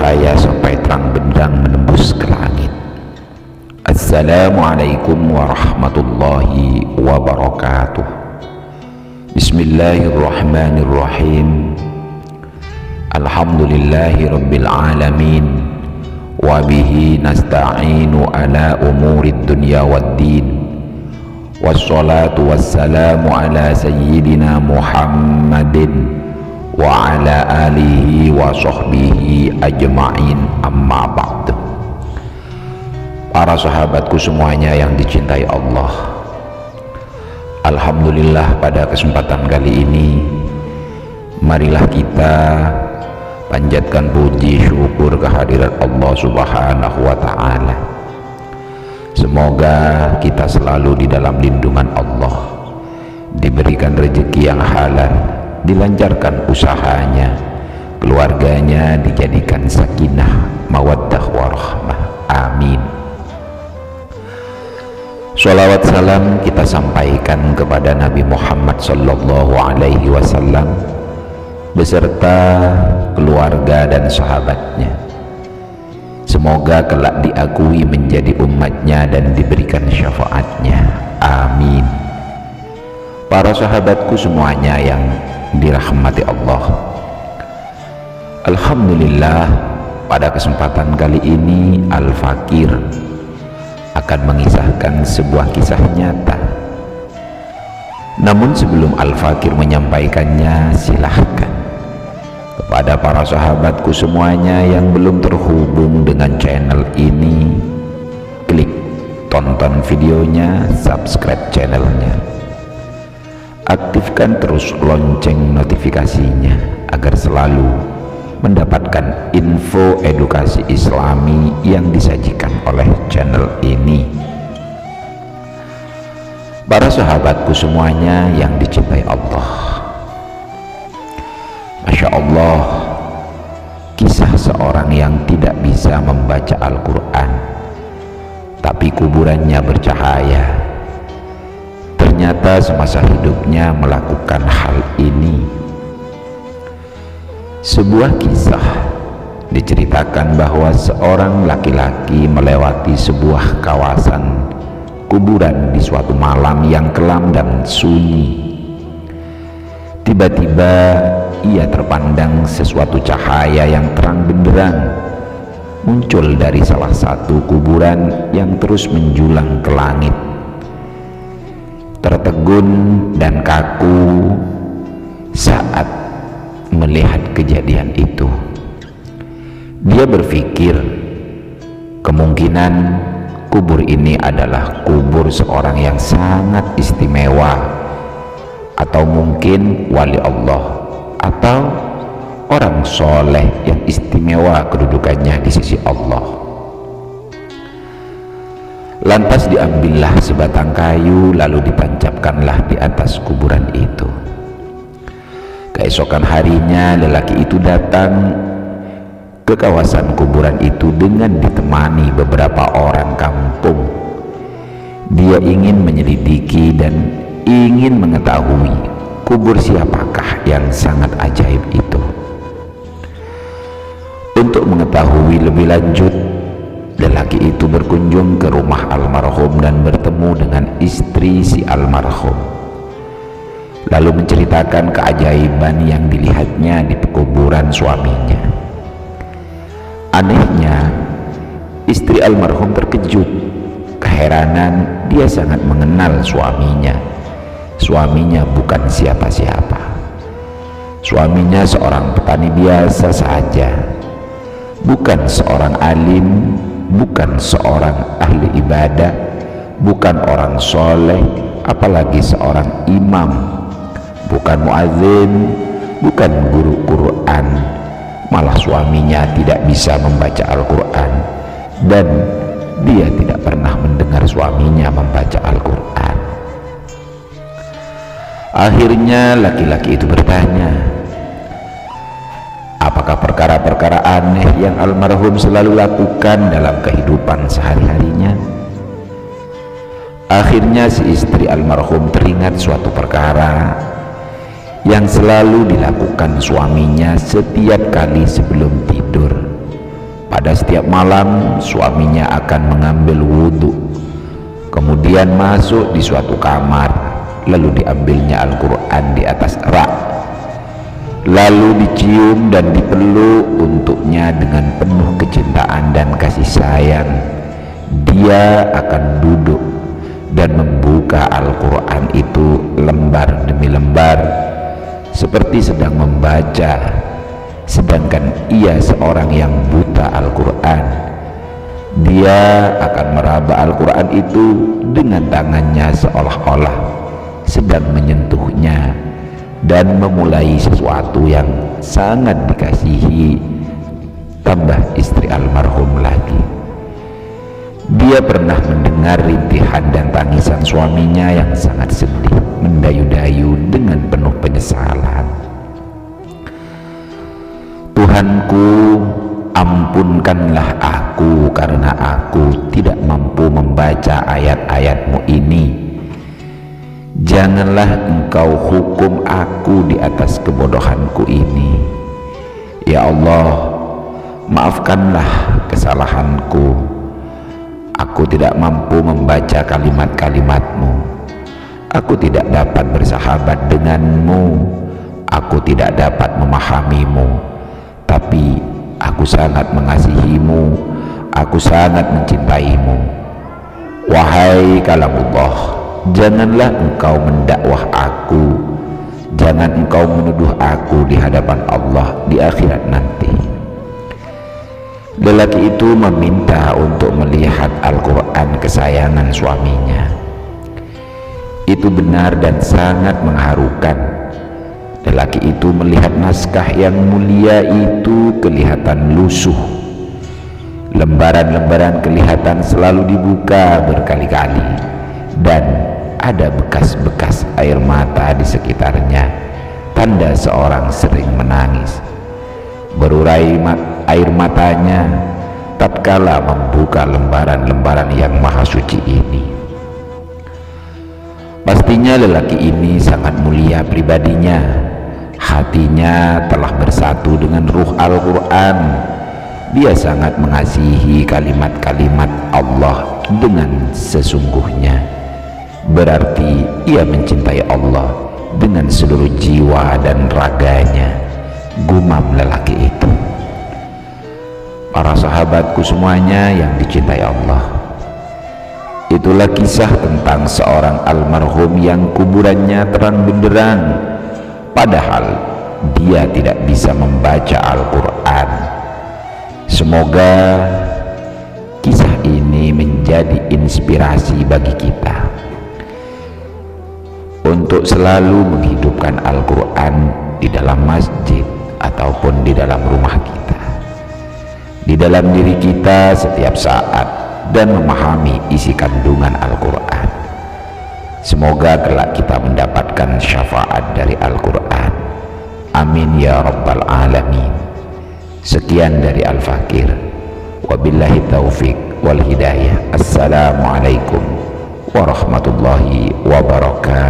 bercahaya sampai terang benderang menembus ke langit. Assalamualaikum warahmatullahi wabarakatuh. Bismillahirrahmanirrahim. Alhamdulillahi rabbil alamin, wabihi nasta'inu ala umurid dunya waddin, wassalatu wassalamu ala sayyidina Muhammadin wa ala alihi wa sahbihi ajma'in, amma ba'd. Para sahabatku semuanya yang dicintai Allah, alhamdulillah pada kesempatan kali ini marilah kita panjatkan puji syukur kehadirat Allah Subhanahu wa ta'ala. Semoga kita selalu di dalam lindungan Allah, diberikan rezeki yang halal, dilancarkan usahanya, keluarganya dijadikan sakinah, mawaddah warahmah. Amin. Sholawat salam kita sampaikan kepada Nabi Muhammad sallallahu alaihi wasallam beserta keluarga dan sahabatnya. Semoga kelak diakui menjadi umatnya dan diberikan syafaatnya. Amin. Para sahabatku semuanya yang dirahmati Allah, alhamdulillah pada kesempatan kali ini Al-Fakir akan mengisahkan sebuah kisah nyata. Namun sebelum Al-Fakir menyampaikannya, silahkan kepada para sahabatku semuanya yang belum terhubung dengan channel ini, klik tonton videonya, subscribe channelnya, aktifkan terus lonceng notifikasinya agar selalu mendapatkan info edukasi Islami yang disajikan oleh channel ini. Para sahabatku semuanya yang dicintai Allah, Masya Allah, kisah seorang yang tidak bisa membaca Al-Quran tapi kuburannya bercahaya, ternyata semasa hidupnya melakukan hal ini. Sebuah kisah diceritakan bahwa seorang laki-laki melewati sebuah kawasan kuburan di suatu malam yang kelam dan sunyi. Tiba-tiba ia terpandang sesuatu cahaya yang terang benderang muncul dari salah satu kuburan yang terus menjulang ke langit. Tertegun dan kaku saat melihat kejadian itu, dia berpikir kemungkinan kubur ini adalah kubur seorang yang sangat istimewa, atau mungkin wali Allah, atau orang soleh yang istimewa kedudukannya di sisi Allah. Lantas diambillah sebatang kayu lalu ditancapkanlah di atas kuburan itu. Keesokan harinya lelaki itu datang ke kawasan kuburan itu dengan ditemani beberapa orang kampung. Dia ingin menyelidiki dan ingin mengetahui kubur siapakah yang sangat ajaib itu. Untuk mengetahui lebih lanjut, lelaki itu berkunjung ke rumah almarhum dan bertemu dengan istri si almarhum, lalu menceritakan keajaiban yang dilihatnya di kuburan suaminya. Anehnya, istri almarhum terkejut, keheranan, dia sangat mengenal suaminya. Suaminya bukan siapa-siapa. Suaminya seorang petani biasa saja, bukan seorang alim, bukan seorang ahli ibadah, bukan orang soleh, apalagi seorang imam, bukan muadzin, bukan guru Quran. Malah suaminya tidak bisa membaca Al-Quran, dan dia tidak pernah mendengar suaminya membaca Al-Quran. Akhirnya laki-laki itu bertanya, apakah perkara-perkara aneh yang almarhum selalu lakukan dalam kehidupan sehari-harinya? Akhirnya si istri almarhum teringat suatu perkara yang selalu dilakukan suaminya setiap kali sebelum tidur. Pada setiap malam suaminya akan mengambil wudhu, kemudian masuk di suatu kamar, lalu diambilnya Al-Quran di atas rak, lalu dicium dan dipeluk untuknya dengan penuh kecintaan dan kasih sayang. Dia akan duduk dan membuka Al-Quran itu lembar demi lembar seperti sedang membaca, sedangkan ia seorang yang buta Al-Quran. Dia akan meraba Al-Quran itu dengan tangannya seolah-olah sedang menyentuhnya dan memulai sesuatu yang sangat dikasihi. Tambah istri almarhum lagi, dia pernah mendengar rintihan dan tangisan suaminya yang sangat sedih, mendayu-dayu dengan penuh penyesalan. Tuhanku, ampunkanlah aku karena aku tidak mampu membaca ayat-ayat-Mu ini. Janganlah Engkau hukum aku di atas kebodohanku ini. Ya Allah, maafkanlah kesalahanku. Aku tidak mampu membaca kalimat-kalimat-Mu. Aku tidak dapat bersahabat dengan-Mu. Aku tidak dapat memahami-Mu. Tapi aku sangat mengasihi-Mu. Aku sangat mencintai-Mu. Wahai kalamullah, janganlah Engkau mendakwah aku. Jangan Engkau menuduh aku di hadapan Allah di akhirat nanti. Lelaki itu meminta untuk melihat Al-Quran kesayangan suaminya. Itu benar dan sangat mengharukan. Lelaki itu melihat naskah yang mulia itu kelihatan lusuh. Lembaran-lembaran kelihatan selalu dibuka berkali-kali, dan ada bekas-bekas air mata di sekitarnya, tanda seorang sering menangis. Berurai air matanya tatkala membuka lembaran-lembaran yang maha suci ini. Pastinya lelaki ini sangat mulia pribadinya. Hatinya telah bersatu dengan ruh Al-Quran. Dia sangat mengasihi kalimat-kalimat Allah dengan sesungguhnya. Berarti ia mencintai Allah dengan seluruh jiwa dan raganya, gumam lelaki itu. Para sahabatku semuanya yang dicintai Allah, itulah kisah tentang seorang almarhum yang kuburannya terang benderang, padahal dia tidak bisa membaca Al-Quran. Semoga kisah ini menjadi inspirasi bagi kita untuk selalu menghidupkan Al-Quran di dalam masjid ataupun di dalam rumah kita, di dalam diri kita setiap saat, dan memahami isi kandungan Al-Quran. Semoga kelak kita mendapatkan syafaat dari Al-Quran. Amin ya rabbal alamin. Sekian dari Al-Fakir. Wabillahi taufik wal hidayah. Assalamualaikum warahmatullahi wabarakatuh.